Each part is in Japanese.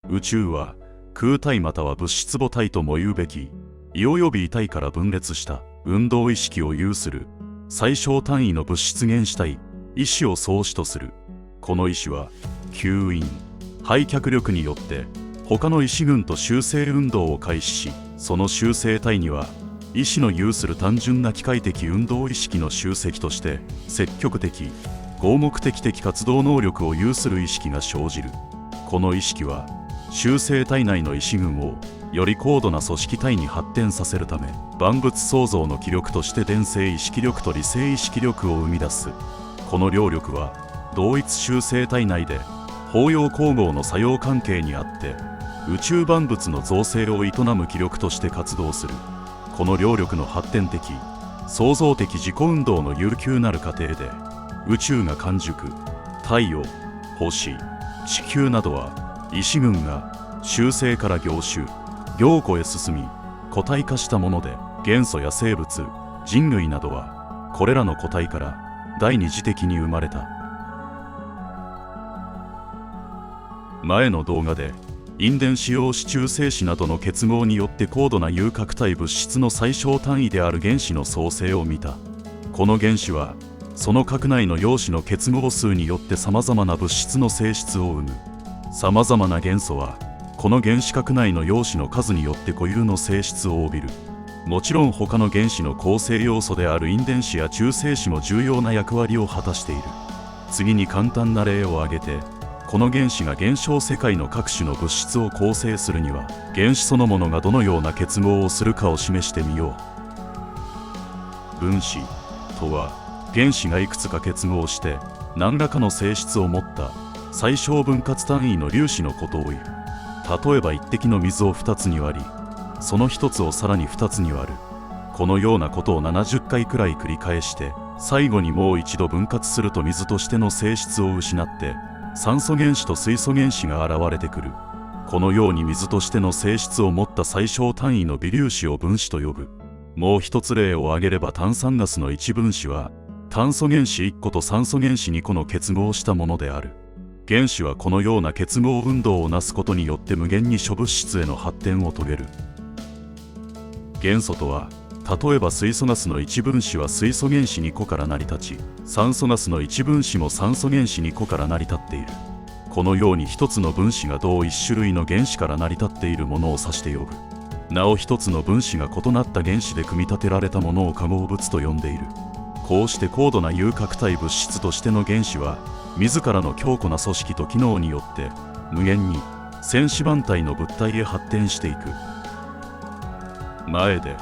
宇宙は空体または物質母体とも言うべき異及び異体から分裂した運動意識を有する最小単位の物質原子体意志を総子とする。この意志は吸引廃脚力によって他の意志群と修正運動を開始し、その修正体には意志の有する単純な機械的運動意識の集積として積極的合目的的活動能力を有する意識が生じる。この意識は修正体内の意志群をより高度な組織体に発展させるため、万物創造の気力として電性意識力と理性意識力を生み出す。この両力は同一修正体内で包容交互の作用関係にあって宇宙万物の造成を営む気力として活動する。この両力の発展的創造的自己運動の悠久なる過程で宇宙が完熟、太陽、星、地球などは意志群が集成から凝集、凝固へ進み個体化したもので、元素や生物、人類などはこれらの個体から第二次的に生まれた。前の動画で陰電子陽子中性子などの結合によって高度な有核体物質の最小単位である原子の創生を見た。この原子はその核内の陽子の結合数によってさまざまな物質の性質を生む。さまざまな元素はこの原子核内の陽子の数によって固有の性質を帯びる。もちろん他の原子の構成要素である陰電子や中性子も重要な役割を果たしている。次に簡単な例を挙げて、この原子が現象世界の各種の物質を構成するには原子そのものがどのような結合をするかを示してみよう。分子とは原子がいくつか結合して何らかの性質を持った最小分割単位の粒子のことを言う。例えば一滴の水を2つに割り、その1つをさらに2つに割る。このようなことを70回くらい繰り返して最後にもう一度分割すると水としての性質を失って酸素原子と水素原子が現れてくる。このように水としての性質を持った最小単位の微粒子を分子と呼ぶ。もう一つ例を挙げれば炭酸ガスの一分子は炭素原子1個と酸素原子2個の結合したものである。原子はこのような結合運動をなすことによって無限に諸物質への発展を遂げる。元素とは例えば水素ガスの一分子は水素原子2個から成り立ち、酸素ガスの一分子も酸素原子2個から成り立っている。このように一つの分子が同一種類の原子から成り立っているものを指して呼ぶ。なお一つの分子が異なった原子で組み立てられたものを化合物と呼んでいる。こうして高度な有核体物質としての原子は自らの強固な組織と機能によって無限に線子板体の物体へ発展していく。前で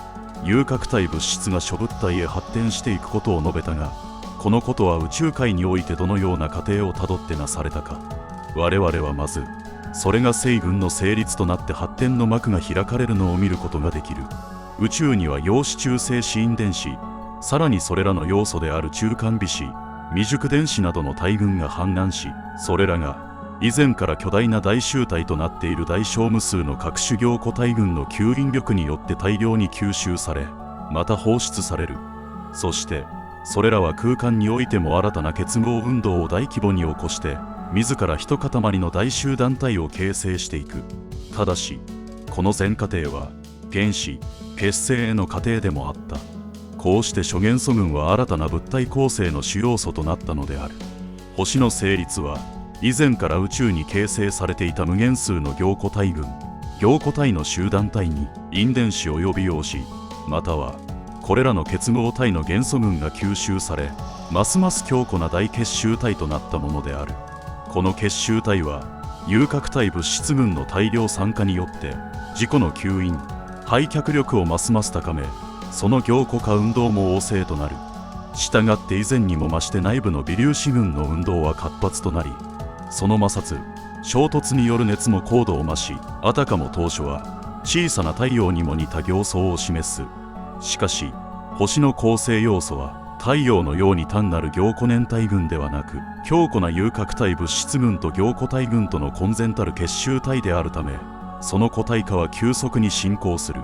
有核体物質が諸物体へ発展していくことを述べたが、このことは宇宙界においてどのような過程をたどってなされたか。我々はまずそれが星群の成立となって発展の幕が開かれるのを見ることができる。宇宙には陽子中性子陰電子、さらにそれらの要素である中間微子、未熟電子などの大群が氾濫し、それらが以前から巨大な大集体となっている大小無数の各種凝固大群の吸引力によって大量に吸収され、また放出される。そしてそれらは空間においても新たな結合運動を大規模に起こして自ら一塊の大集団体を形成していく。ただしこの全過程は原子結成への過程でもあった。こうして諸元素群は新たな物体構成の主要素となったのである。星の成立は以前から宇宙に形成されていた無限数の凝固体群、凝固体の集団体に陰電子及び陽子、またはこれらの結合体の元素群が吸収され、ますます強固な大結集体となったものである。この結集体は有核体物質群の大量酸化によって自己の吸引廃脚力をますます高め、その凝固化運動も旺盛となる。したがって以前にも増して内部の微粒子群の運動は活発となり、その摩擦衝突による熱も高度を増し、あたかも当初は小さな太陽にも似た形相を示す。しかし星の構成要素は太陽のように単なる凝固年体群ではなく、強固な有核体物質群と凝固体群との混然たる結集体であるため、その固体化は急速に進行する。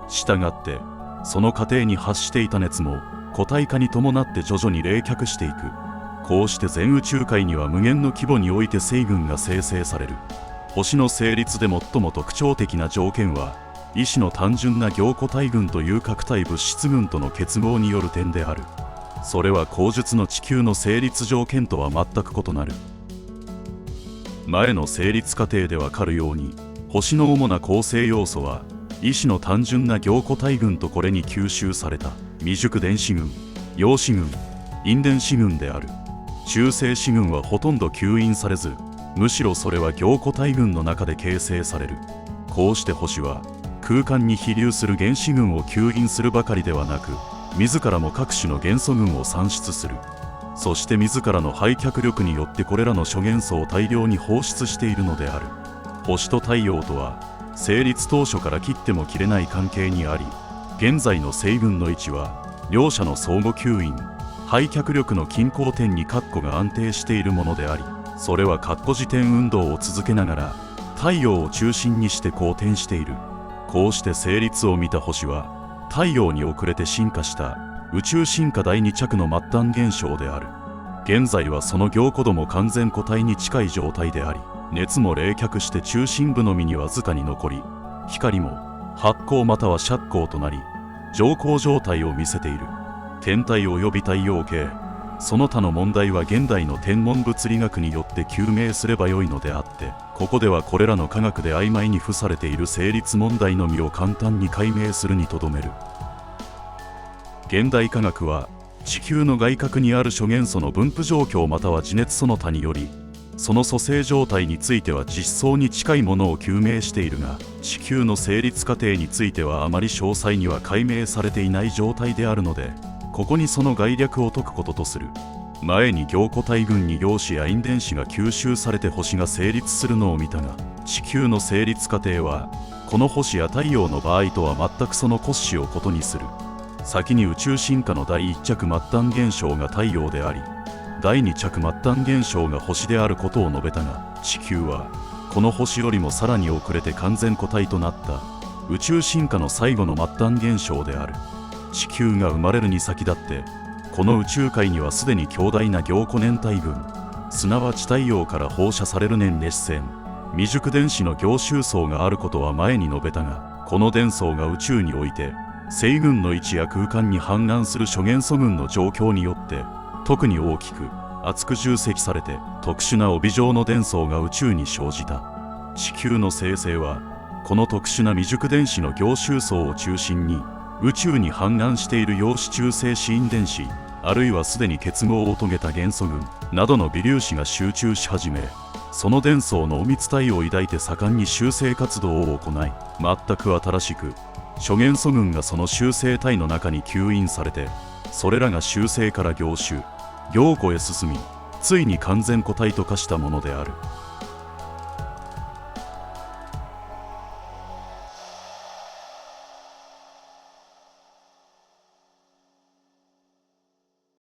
したがってその過程に発していた熱も固体化に伴って徐々に冷却していく。こうして全宇宙界には無限の規模において星群が生成される。星の成立で最も特徴的な条件は、意志の単純な凝固体群という核体物質群との結合による点である。それは口述の地球の成立条件とは全く異なる。前の成立過程でわかるように、星の主な構成要素は意志の単純な凝固体群とこれに吸収された未熟電子群、陽子群、陰電子群である。中性子群はほとんど吸引されず、むしろそれは凝固体群の中で形成される。こうして星は空間に飛流する原子群を吸引するばかりではなく、自らも各種の元素群を産出する。そして自らの廃却力によってこれらの諸元素を大量に放出しているのである。星と太陽とは成立当初から切っても切れない関係にあり、現在の星群の位置は両者の相互吸引、廃却力の均衡点に括弧が安定しているものであり、それは括弧自転運動を続けながら太陽を中心にして公転している。こうして成立を見た星は太陽に遅れて進化した宇宙進化第2着の末端現象である。現在はその凝固度も完全固体に近い状態であり、熱も冷却して中心部のみにわずかに残り、光も発光または遮光となり上光状態を見せている。天体及び太陽系、その他の問題は現代の天文物理学によって究明すればよいのであって、ここではこれらの科学で曖昧に付されている成立問題のみを簡単に解明するにとどめる。現代科学は地球の外核にある諸元素の分布状況または地熱その他により、その組成状態については実相に近いものを究明しているが、地球の成立過程についてはあまり詳細には解明されていない状態であるので、ここにその概略を解くこととする。前に凝固体群に陽子や陰電子が吸収されて星が成立するのを見たが、地球の成立過程はこの星や太陽の場合とは全くその骨子を異にする。先に宇宙進化の第一着末端現象が太陽であり、第二着末端現象が星であることを述べたが、地球はこの星よりもさらに遅れて完全固体となった宇宙進化の最後の末端現象である。地球が生まれるに先立って、この宇宙界にはすでに強大な凝固年体群、すなわち太陽から放射される年熱線、未熟電子の凝集層があることは前に述べたが、この電層が宇宙において星群の位置や空間に氾濫する諸元素群の状況によって特に大きく厚く重積されて、特殊な帯状の電層が宇宙に生じた。地球の生成はこの特殊な未熟電子の凝集層を中心に宇宙に氾濫している陽子中性子陰電子、あるいはすでに結合を遂げた元素群などの微粒子が集中し始め、その電層のお密体を抱いて盛んに集成活動を行い、全く新しく諸元素群がその集成体の中に吸引されて、それらが集成から凝集、凝固へ進み、ついに完全固体と化したものである。